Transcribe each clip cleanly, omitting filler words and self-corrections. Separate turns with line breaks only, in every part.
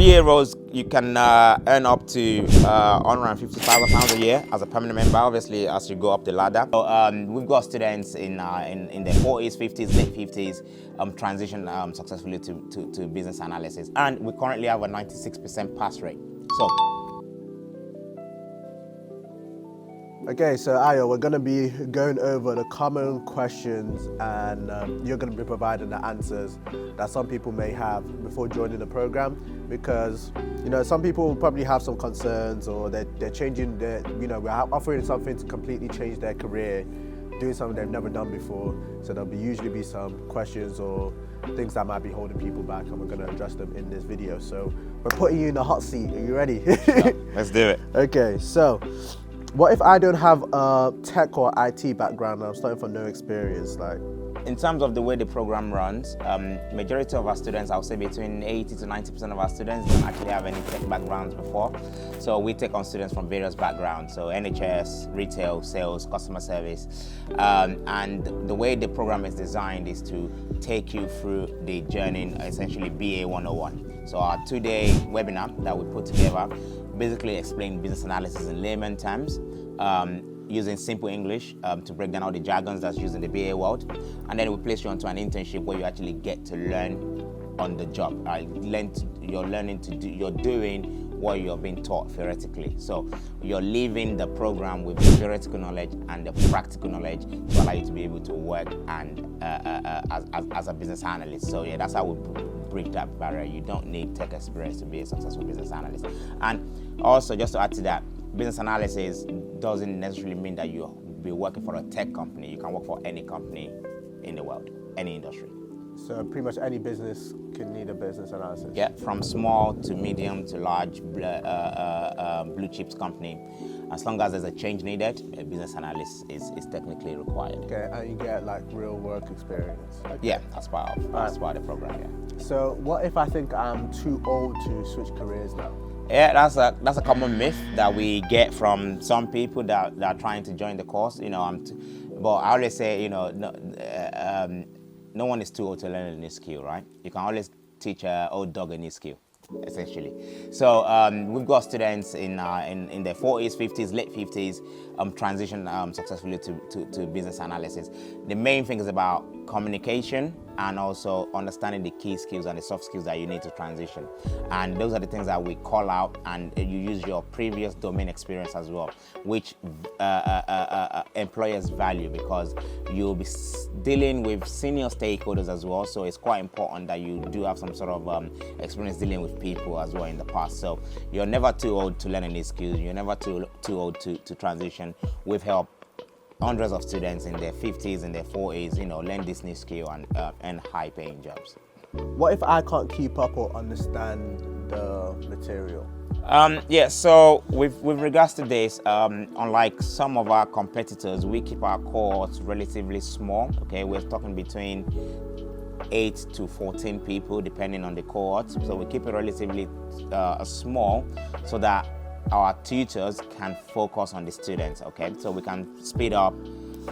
BA roles, you can earn up to £150,000 a year as a permanent member, obviously, as you go up the ladder. So, we've got students in their 40s, 50s, late 50s transition successfully to business analysis. And we currently have a 96% pass rate. So.
Okay, so Ayo, we're going to be going over the common questions and you're going to be providing the answers that some people may have before joining the program, because some people probably have some concerns, or they're changing their, we're offering something to completely change their career, doing something they've never done before. So there'll usually be some questions or things that might be holding people back, and we're going to address them in this video. So we're putting you in the hot seat. Are you ready?
Sure. Let's do it.
Okay, so what if I don't have a tech or IT background and I'm starting from no experience?
In terms of the way the program runs, majority of our students, I would say between 80 to 90% of our students don't actually have any tech backgrounds before. So we take on students from various backgrounds, so NHS, retail, sales, customer service. And the way the program is designed is to take you through the journey, essentially BA 101. So our 2-day webinar that we put together basically explain business analysis in layman terms, using simple English to break down all the jargons that's used in the BA world, and then we place you onto an internship where you actually get to learn on the job. You're doing what you're being taught theoretically. So you're leaving the program with the theoretical knowledge and the practical knowledge to allow you to be able to work and as a business analyst. So yeah, that's how we break that barrier. You don't need tech experience to be a successful business analyst. And also, just to add to that, business analysis doesn't necessarily mean that you'll be working for a tech company. You can work for any company in the world, any industry.
So pretty much any business can need a business analysis?
Yeah, from small to medium to large blue chips company. As long as there's a change needed, a business analyst is technically required.
Okay, and you get real work experience? Okay.
Yeah, that's part of the program, yeah.
So what if I think I'm too old to switch careers now?
Yeah, that's a common myth that we get from some people that are trying to join the course. But I always say, no one is too old to learn a new skill, right? You can always teach an old dog a new skill, essentially. So we've got students in their 40s, 50s, late 50s transition successfully to business analysis. The main thing is about communication and also understanding the key skills and the soft skills that you need to transition. And those are the things that we call out, and you use your previous domain experience as well, which employers value, because you'll be dealing with senior stakeholders as well. So it's quite important that you do have some sort of experience dealing with people as well in the past. So you're never too old to learn any skills. You're never too old to transition. We've helped hundreds of students in their 50s and their 40s, learn this new skill and high-paying jobs.
What if I can't keep up or understand the material?
Yeah, so with regards to this, unlike some of our competitors, we keep our cohorts relatively small. Okay, we're talking between 8 to 14 people, depending on the cohort. So we keep it relatively small, so that our tutors can focus on the students, okay? So we can speed up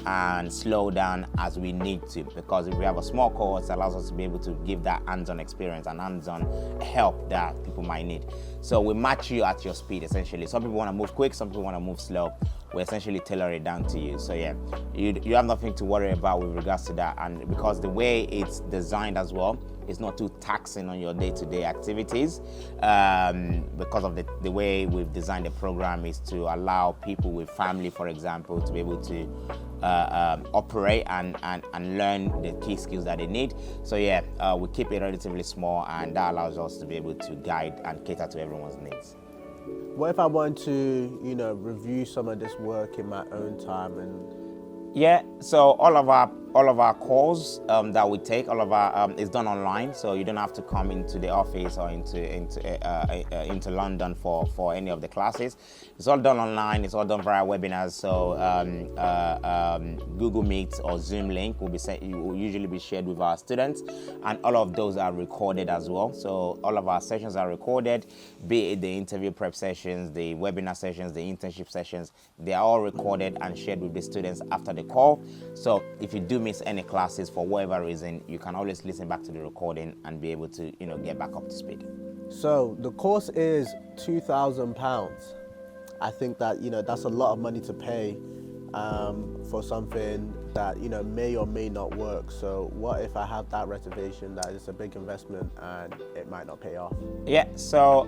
and slow down as we need to, because if we have a small cohort, it allows us to be able to give that hands-on experience and hands-on help that people might need. So we match you at your speed, essentially. Some people want to move quick, some people want to move slow. We essentially tailor it down to you. So yeah, you have nothing to worry about with regards to that. And because the way it's designed as well, it's not too taxing on your day-to-day activities, because of the way we've designed the program is to allow people with family, for example, to be able to operate and learn the key skills that they need. So yeah, we keep it relatively small, and that allows us to be able to guide and cater to everyone's needs.
What if I want to, review some of this work in my own time?
Yeah, so all of our calls that we take, all of our is done online, so you don't have to come into the office or into London for any of the classes. It's all done online. It's all done via webinars. So Google Meet or Zoom link will usually be shared with our students, and all of those are recorded as well. So all of our sessions are recorded, be it the interview prep sessions, the webinar sessions, the internship sessions. They are all recorded and shared with the students after the call. So if you do miss any classes for whatever reason, you can always listen back to the recording and be able to get back up to speed.
So the course is £2,000. I think that, that's a lot of money to pay for something that, may or may not work. So what if I have that reservation that it's a big investment and it might not pay off?
Yeah, so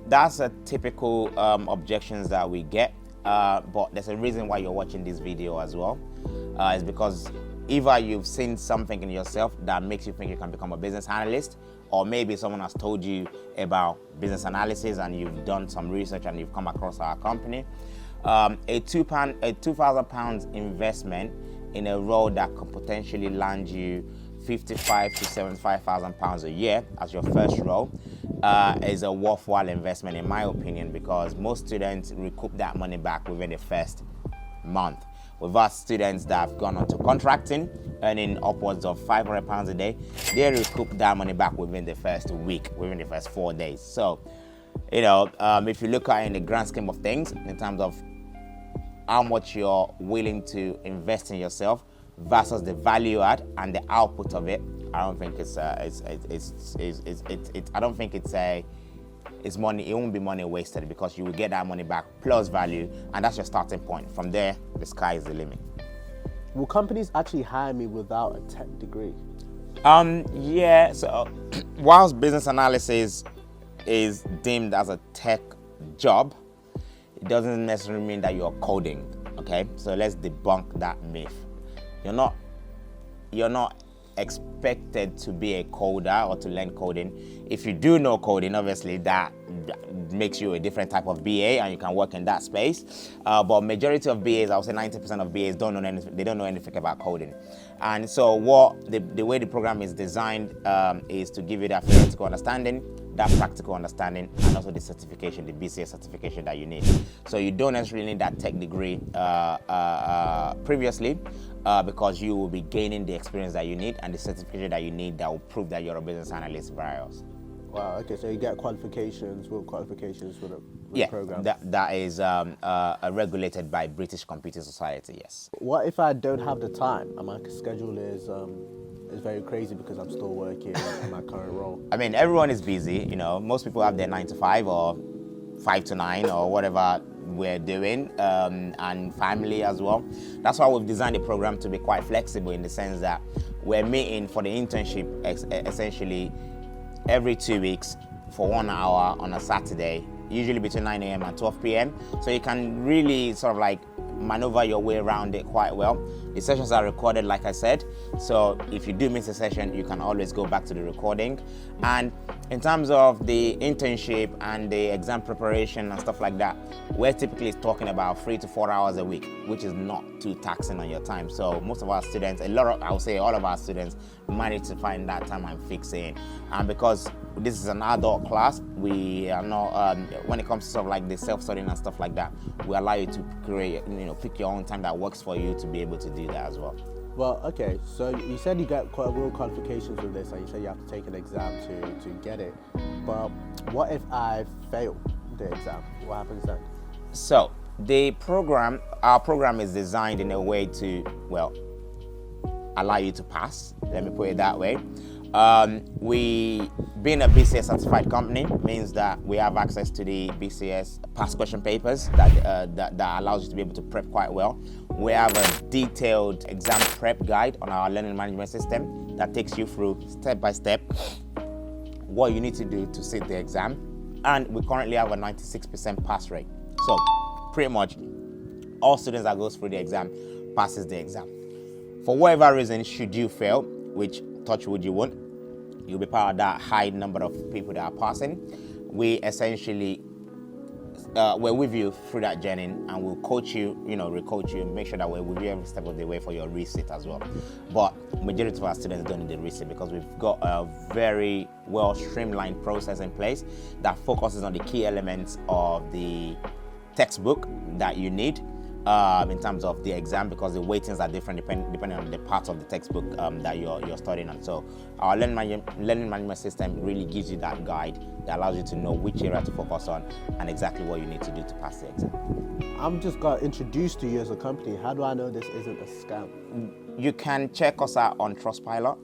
that's a typical objections that we get. But there's a reason why you're watching this video as well. It's because either you've seen something in yourself that makes you think you can become a business analyst, or maybe someone has told you about business analysis and you've done some research and you've come across our company. A £2,000 investment in a role that could potentially land you £55,000 to £75,000 a year as your first role is a worthwhile investment, in my opinion, because most students recoup that money back within the first month. We've got students that have gone on to contracting, earning upwards of £500 a day. They recoup that money back within the first week, within the first 4 days. So, if you look at it in the grand scheme of things, in terms of how much you're willing to invest in yourself versus the value add and the output of it, I don't think it's money. It won't be money wasted, because you will get that money back plus value, and that's your starting point. From there, the sky is the limit.
Will companies actually hire me without a tech degree?
Yeah. So, whilst business analysis is deemed as a tech job, it doesn't necessarily mean that you're coding. Okay, so let's debunk that myth. You're not expected to be a coder or to learn coding. If you do know coding, obviously that makes you a different type of BA and you can work in that space. But majority of BAs, I would say 90% of BAs don't know anything. They don't know anything about coding. And so what the way the program is designed is to give you that theoretical understanding, that practical understanding, and also the certification, the BCS certification that you need. So you don't necessarily need that tech degree previously, because you will be gaining the experience that you need and the certification that you need that will prove that you're a business analyst various.
Wow, okay, so you get qualifications for the program?
That is regulated by British Computer Society, yes.
What if I don't have the time and my schedule is very crazy because I'm still working in my current role?
I mean, everyone is busy, most people have their 9 to 5 or 5 to 9 or whatever we're doing, and family as well. That's why we've designed the program to be quite flexible, in the sense that we're meeting for the internship essentially every 2 weeks for 1 hour on a Saturday, usually between 9 a.m. and 12 p.m. So you can really sort of like maneuver your way around it quite well. The sessions are recorded, like I said, so if you do miss a session, you can always go back to the recording. And in terms of the internship and the exam preparation and stuff like that, we're typically talking about 3 to 4 hours a week, which is not too taxing on your time. So most of our students, I would say all of our students, manage to find that time and fix in. And because this is an adult class, we are not, when it comes to sort of like the self-studying and stuff like that, we allow you to create, pick your own time that works for you to be able to do that as well.
Well, okay, so you said you get quite real qualifications with this, and you said you have to take an exam to get it. But what if I fail the exam? What happens then?
So our program is designed in a way to, allow you to pass. Let me put it that way. We, being a BCS certified company, means that we have access to the BCS past question papers that allows you to be able to prep quite well. We have a detailed exam prep guide on our learning management system that takes you through step by step what you need to do to sit the exam. And we currently have a 96% pass rate. So pretty much all students that goes through the exam passes the exam. For whatever reason, should you fail, which touch wood you won't, you'll be part of that high number of people that are passing. We essentially, we're with you through that journey, and we'll coach you, recoach you, make sure that we're with you every step of the way for your resit as well. But majority of our students don't need the resit, because we've got a very well streamlined process in place that focuses on the key elements of the textbook that you need. in terms of the exam, because the weightings are different depending on the part of the textbook that you're studying on. So our learning management system really gives you that guide that allows you to know which area to focus on and exactly what you need to do to pass the exam.
I'm just got introduced to you as a company. How do I know this isn't a scam?
You can check us out on Trustpilot,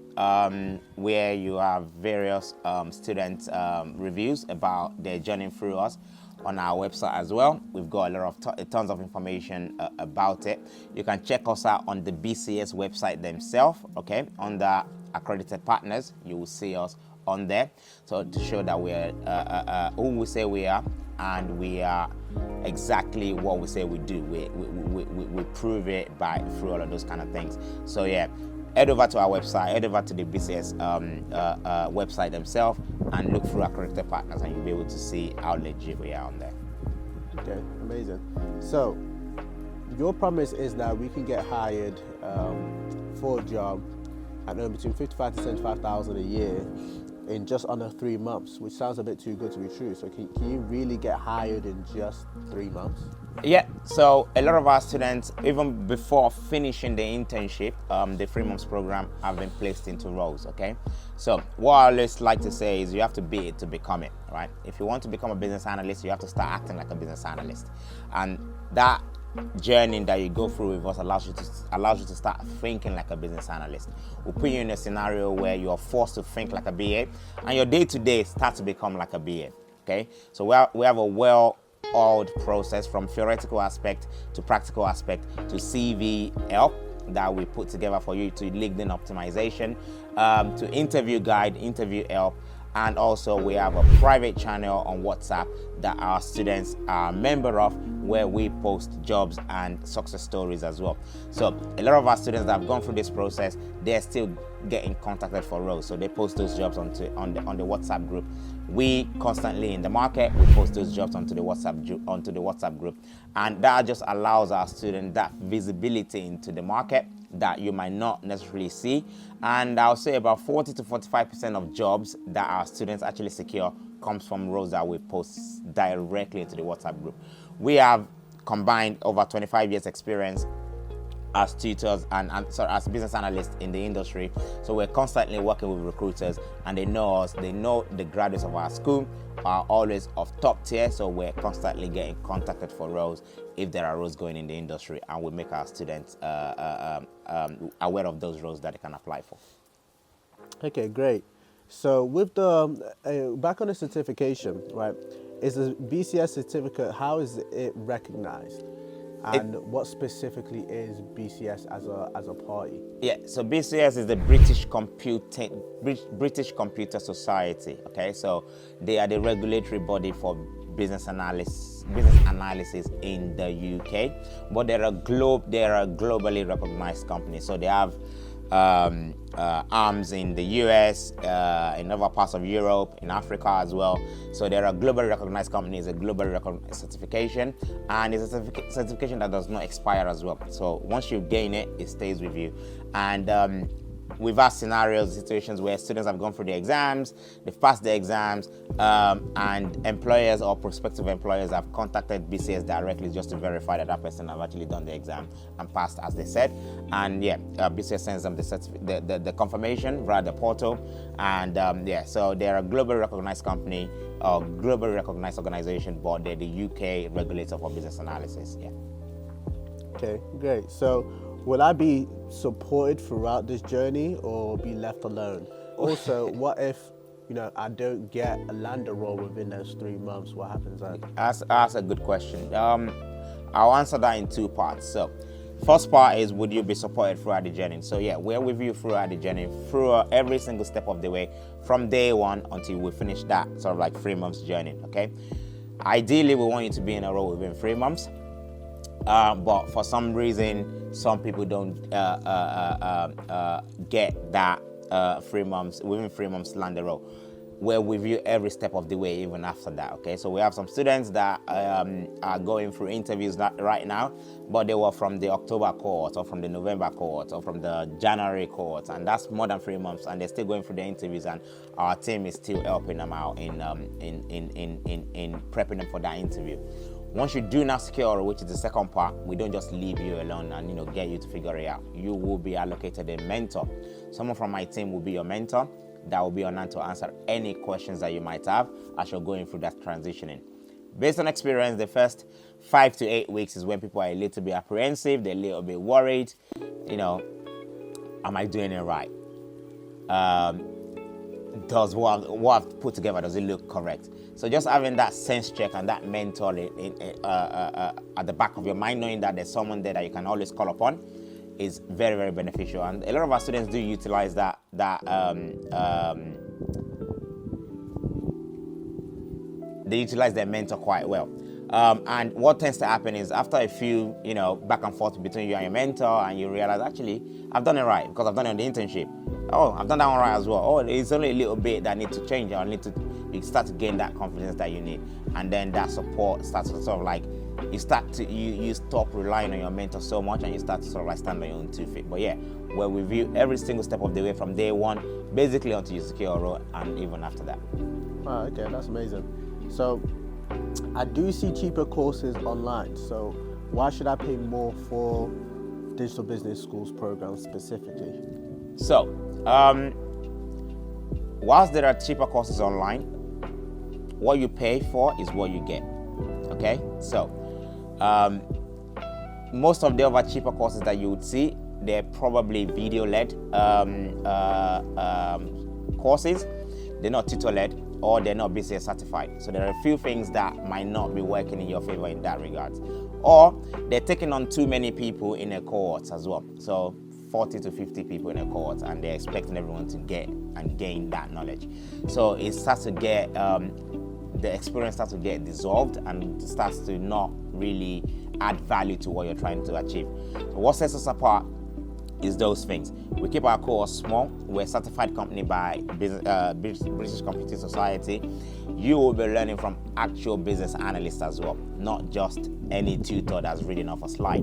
where you have various student reviews about their journey through us. On our website as well, we've got a lot of tons of information about it. You can check us out on the BCS website themselves, okay? Under accredited partners, you will see us on there. So to show that we're who we say we are, and we are exactly what we say we do. We prove it through all of those kind of things. So yeah, head over to our website, head over to the BCS website themselves, and look through accredited partners, and you'll be able to see how legit we are on there.
Okay, amazing. So your promise is that we can get hired for a job and earn between 55 to 75,000 a year in just under 3 months, which sounds a bit too good to be true. So can you really get hired in just 3 months?
Yeah, so a lot of our students, even before finishing the internship, the 3 months program, have been placed into roles, okay? So what I always like to say is you have to be it to become it, right? If you want to become a business analyst, you have to start acting like a business analyst. And that journey that you go through with us allows you to start thinking like a business analyst. We'll put you in a scenario where you are forced to think like a BA, and your day-to-day starts to become like a BA, okay? So we have a well-oiled process from theoretical aspect to practical aspect to CV help that we put together for you, to LinkedIn optimization, to interview guide, interview help, and also we have a private channel on WhatsApp that our students are a member of, where we post jobs and success stories as well. So a lot of our students that have gone through this process, they're still getting contacted for roles, so they post those jobs on the WhatsApp group. We constantly in the market, we post those jobs onto the WhatsApp group, and that just allows our students that visibility into the market that you might not necessarily see. And I'll say about 40 to 45% of jobs that our students actually secure comes from roles that we post directly into the WhatsApp group. We have combined over 25 years experience as tutors and as business analysts in the industry. So we're constantly working with recruiters, and they know us, they know the graduates of our school are always of top tier, so we're constantly getting contacted for roles if there are roles going in the industry, and we make our students aware of those roles that they can apply for.
Okay, great. So with the back on the certification, right, is the BCS certificate, how is it recognized? And what specifically is BCS as a party? Yeah,
so BCS is the British Computer Society. Okay, so they are the regulatory body for business analysis in the UK, but they're a globally recognized company. So they have arms in the US, in other parts of Europe, in Africa as well. So they're a globally recognized company, it's a globally recognized certification, and it's a certification that does not expire as well. So once you gain it, it stays with you. And we've had scenarios, situations where students have gone through the exams, they've passed the exams, and employers or prospective employers have contacted BCS directly just to verify that that person have actually done the exam and passed as they said. And yeah, BCS sends them the confirmation via the portal. And so they're a globally recognized company, or globally recognized organization, but they're the UK regulator for business analysis. Yeah.
Okay, great. So will I be supported throughout this journey or be left alone? Also, what if I don't get a lander role within those 3 months? What happens then?
That's a good question. I'll answer that in two parts. So first part is, would you be supported throughout the journey? So yeah, we're with you throughout the journey, through every single step of the way, from day one until we finish that sort of like 3 months journey. Okay, ideally we want you to be in a role within 3 months. But for some reason, some people don't get that 3 months, within 3 months land a role. We're with you every step of the way, even after that, okay? So we have some students that are going through interviews right now, but they were from the October cohort, or from the November cohort, or from the January cohort, and that's more than 3 months, and they're still going through the interviews, and our team is still helping them out in prepping them for that interview. Once you do now secure a role, which is the second part, we don't just leave you alone and get you to figure it out. You will be allocated a mentor. Someone from my team will be your mentor that will be on hand to answer any questions that you might have as you're going through that transitioning. Based on experience, the first 5 to 8 weeks is when people are a little bit apprehensive, they're a little bit worried. Am I doing it right? Does what I've put together, does it look correct? So just having that sense check and that mentor at the back of your mind, knowing that there's someone there that you can always call upon, is very, very beneficial. And a lot of our students do utilize that they utilize their mentor quite well. And what tends to happen is after a few, back and forth between you and your mentor, and you realize, actually, I've done it right because I've done it on the internship. Oh, I've done that one right as well. Oh, it's only a little bit that needs to change. You start to gain that confidence that you need. And then that support starts to sort of like, you stop relying on your mentor so much, and you start to sort of like stand on your own 2 feet. But yeah, we'll review every single step of the way from day one, basically until you secure a role, and even after that.
Oh, okay, that's amazing. So I do see cheaper courses online. So why should I pay more for Digital Business School's program specifically?
So, whilst there are cheaper courses online, what you pay for is what you get. Okay? So, most of the other cheaper courses that you would see, they're probably video-led courses. They're not tutor-led, or they're not BCS certified. So there are a few things that might not be working in your favor in that regard. Or they're taking on too many people in a cohort as well. So 40 to 50 people in a cohort, and they're expecting everyone to get and gain that knowledge. So it starts to get, the experience starts to get dissolved and starts to not really add value to what you're trying to achieve. So what sets us apart is those things. We keep our cohort small. We're a certified company by British Computing Society. You will be learning from actual business analysts as well, not just any tutor that's reading off a slide.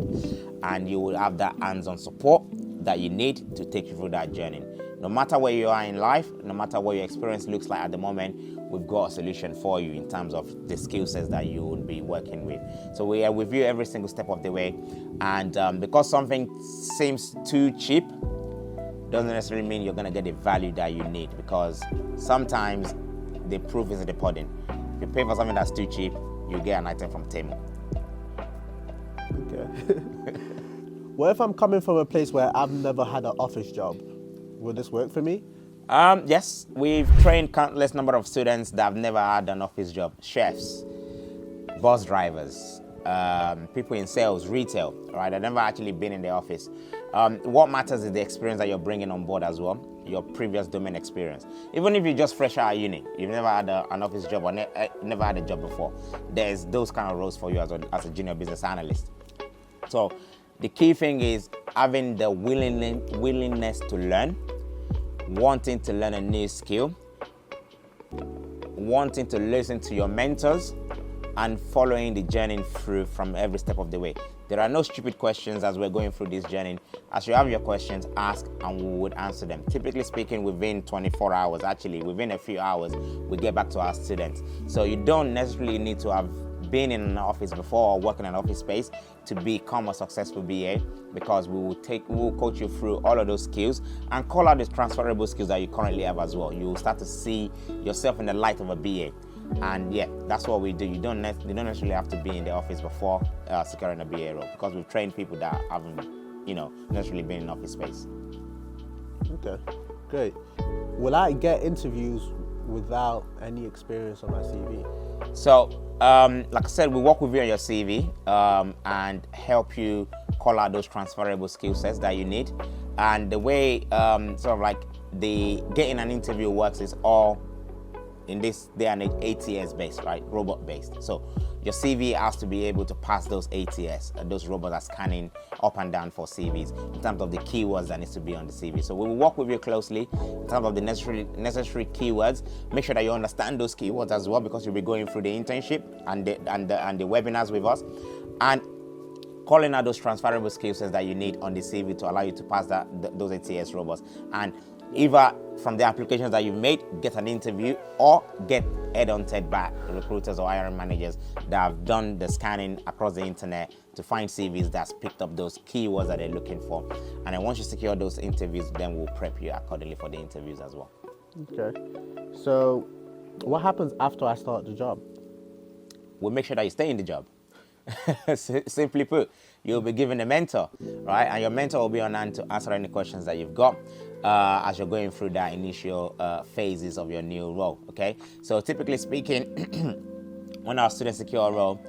And you will have that hands-on support that you need to take you through that journey. No matter where you are in life, no matter what your experience looks like at the moment, we've got a solution for you in terms of the skill sets that you will be working with. So we are with you every single step of the way. And because something seems too cheap, doesn't necessarily mean you're going to get the value that you need, because sometimes the proof is in the pudding. If you pay for something that's too cheap, you get an item from Temu.
Okay. What if I'm coming from a place where I've never had an office job? Will this work for me?
Yes, we've trained countless number of students that have never had an office job. Chefs, bus drivers, people in sales, retail, right? They've never actually been in the office. What matters is the experience that you're bringing on board as well, your previous domain experience. Even if you're just fresh out of uni, you've never had an office job or never had a job before, there's those kind of roles for you as a junior business analyst. So the key thing is having the willingness to learn, wanting to learn a new skill, wanting to listen to your mentors, and following the journey through from every step of the way. There are no stupid questions as we're going through this journey. As you have your questions, ask and we would answer them. Typically speaking, within 24 hours, actually within a few hours, we get back to our students. So you don't necessarily need to have been in an office before or work in an office space to become a successful BA, because we will coach you through all of those skills and call out the transferable skills that you currently have as well. You will start to see yourself in the light of a BA. And yeah, that's what we do. You don't necessarily have to be in the office before securing a BA role, because we've trained people that haven't, necessarily been in office space.
Okay, great. Will I get interviews without any experience on my CV?
So, like I said, we work with you on your CV and help you call out those transferable skill sets that you need. And the way sort of like the getting an interview works is all in this day and age ATS based, right? Robot based. So your CV has to be able to pass those ATS, those robots are scanning up and down for CVs in terms of the keywords that needs to be on the CV. So we will work with you closely in terms of the necessary keywords. Make sure that you understand those keywords as well, because you'll be going through the internship and the webinars with us, and calling out those transferable skill sets that you need on the CV to allow you to pass those ATS robots. And either from the applications that you've made, get an interview or get headhunted by recruiters or hiring managers that have done the scanning across the internet to find CVs that's picked up those keywords that they're looking for. And then once you secure those interviews, then we'll prep you accordingly for the interviews as well.
Okay. So what happens after I start the job?
We'll make sure that you stay in the job. Simply put, you'll be given a mentor, right? And your mentor will be on hand to answer any questions that you've got as you're going through that initial phases of your new role, okay? So typically speaking, when our students secure a role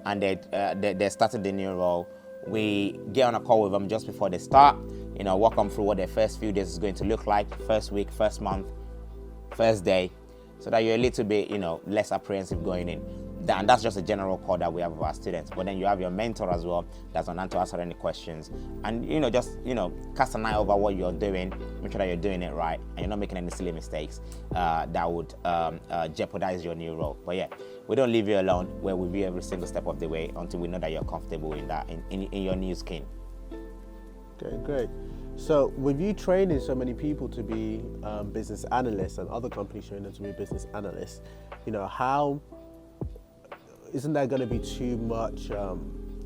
and they started the new role, we get on a call with them just before they start, walk them through what their first few days is going to look like, first week, first month, first day, so that you're a little bit, less apprehensive going in. And that's just a general call that we have with our students. But then you have your mentor as well that's on hand to answer any questions. And, just, cast an eye over what you're doing, make sure that you're doing it right, and you're not making any silly mistakes that would jeopardize your new role. But yeah, we don't leave you alone. We're with you every single step of the way until we know that you're comfortable in that, in your new skin.
Okay, great. So with you training so many people to be business analysts and other companies training them to be business analysts, how isn't there going to be too much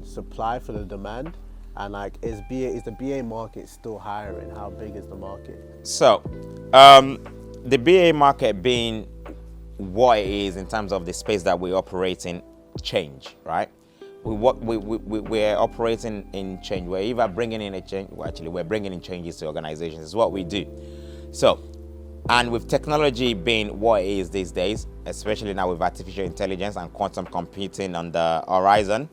supply for the demand? And is the BA market still hiring? How big is the market?
So the BA market being what it is in terms of the space that we operate in, change, right? We're operating in change. We're either bringing in a change, we're bringing in changes to organizations. It's what we do. So, and with technology being what it is these days, especially now with artificial intelligence and quantum computing on the horizon,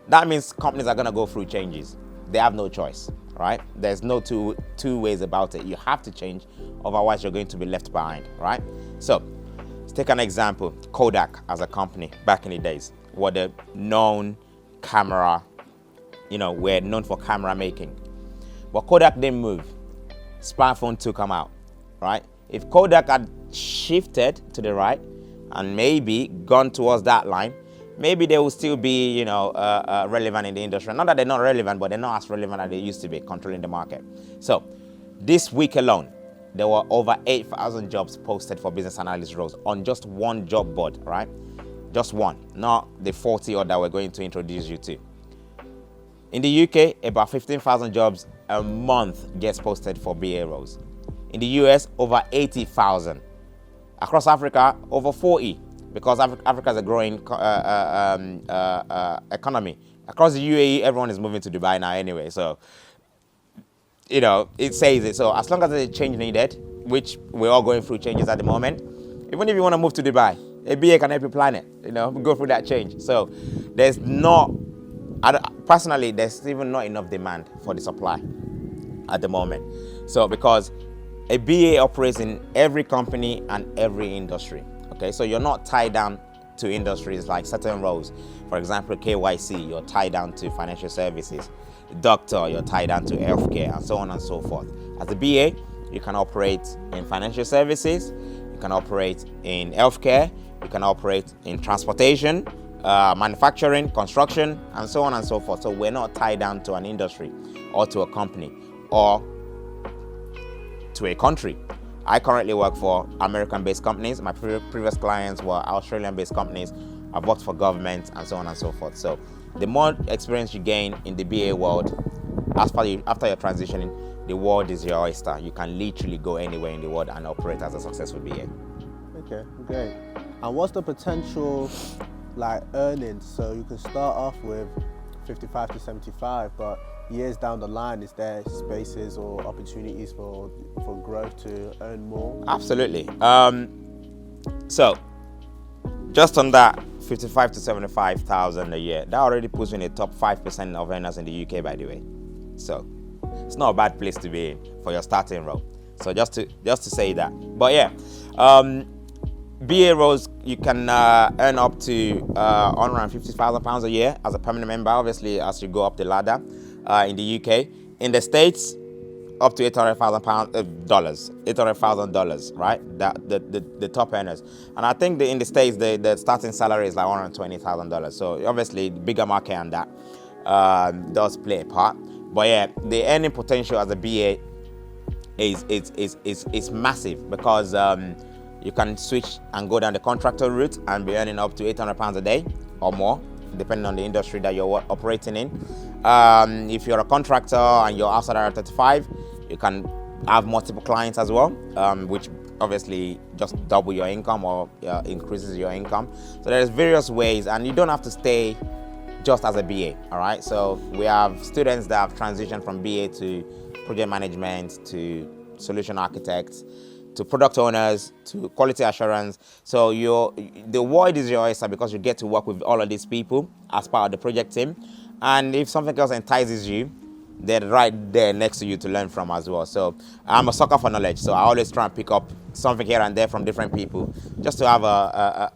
that means companies are going to go through changes. They have no choice, right? There's no two ways about it. You have to change, otherwise you're going to be left behind, right? So, let's take an example. Kodak as a company back in the days were the known camera, we're known for camera making. But Kodak didn't move. Smartphone took them out, right? If Kodak had shifted to the right and maybe gone towards that line, maybe they will still be, relevant in the industry. Not that they're not relevant, but they're not as relevant as they used to be, controlling the market. So this week alone, there were over 8,000 jobs posted for business analyst roles on just one job board, right? Just one, not the 40 odd that we're going to introduce you to. In the UK, about 15,000 jobs a month gets posted for BA roles. In the US, over 80,000. Across Africa, over 40, because Africa is a growing economy. Across the UAE, everyone is moving to Dubai now anyway, so it says it. So as long as there's a change needed, which we're all going through changes at the moment, even if you want to move to Dubai, a BA can help you plan it, go through that change. So there's personally, there's even not enough demand for the supply at the moment. So because a BA operates in every company and every industry, okay? So you're not tied down to industries like certain roles. For example, KYC, you're tied down to financial services. Doctor, you're tied down to healthcare, and so on and so forth. As a BA, you can operate in financial services, you can operate in healthcare, you can operate in transportation, manufacturing, construction, and so on and so forth. So we're not tied down to an industry or to a company or to a country. I currently work for American-based companies. My previous clients were Australian-based companies. I've worked for government and so on and so forth. So the more experience you gain in the BA world, after you're transitioning, the world is your oyster. You can literally go anywhere in the world and operate as a successful BA.
Okay, great. And what's the potential earnings? So you can start off with 55 to 75, but years down the line, is there spaces or opportunities for growth to earn more?
Absolutely. So just on that 55 to 75,000 a year, that already puts you in the top 5% of earners in the UK, by the way. So it's not a bad place to be in for your starting role. So just to say that. But yeah, BA roles, you can earn up to £150,000 a year as a permanent member, obviously, as you go up the ladder in the UK. In the States, up to $800,000, right? The top earners. And I think in the States, the starting salary is like $120,000. So obviously, the bigger market and that does play a part. But yeah, the earning potential as a BA is massive, because You can switch and go down the contractor route and be earning up to £800 a day or more, depending on the industry that you're operating in. If you're a contractor and you're outside R35, you can have multiple clients as well, which obviously just double your income or increases your income. So there's various ways, and you don't have to stay just as a BA, all right? So we have students that have transitioned from BA to project management, to solution architects, to product owners, to quality assurance. So the world is your oyster because you get to work with all of these people as part of the project team. And if something else entices you, they're right there next to you to learn from as well. So I'm a sucker for knowledge, so I always try and pick up something here and there from different people, just to have a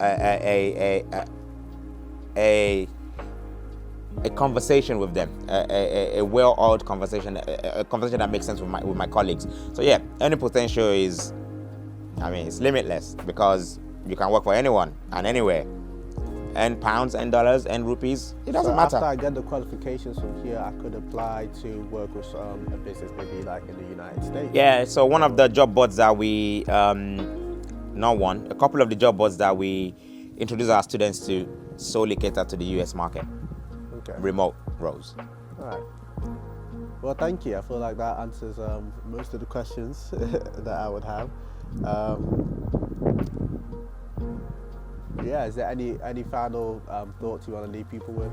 conversation with them, a well-oiled conversation, a conversation that makes sense with my colleagues. So yeah, earning potential is, it's limitless because you can work for anyone and anywhere. Earn pounds, earn dollars, earn rupees, it doesn't matter.
After I get the qualifications from here, I could apply to work with a business maybe like in the United States.
Yeah, so one of the job boards that we, a couple of the job boards that we introduce our students to solely cater to the US market.
Okay.
Remote roles.
All right. Well, thank you. I feel like that answers most of the questions that I would have. Yeah, is there any final thoughts you want to leave people with?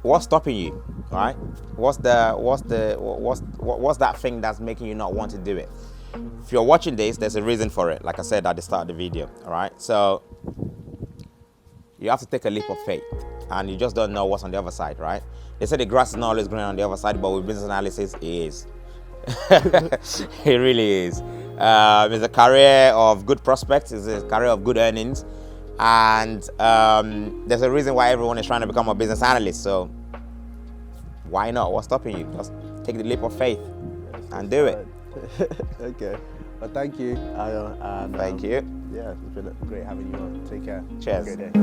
What's stopping you, right? What's that thing that's making you not want to do it? If you're watching this, there's a reason for it. Like I said at the start of the video, all right? So you have to take a leap of faith, and you just don't know what's on the other side, right? They say the grass is not always green on the other side, but with business analysis, it is. It really is. It's a career of good prospects, it's a career of good earnings, and there's a reason why everyone is trying to become a business analyst. So why not? What's stopping you? Just take the leap of faith and do it.
Okay. Well, thank you, Ayo. And,
thank you.
Yeah, it's been great having you on. Take care.
Cheers.
Have a great day.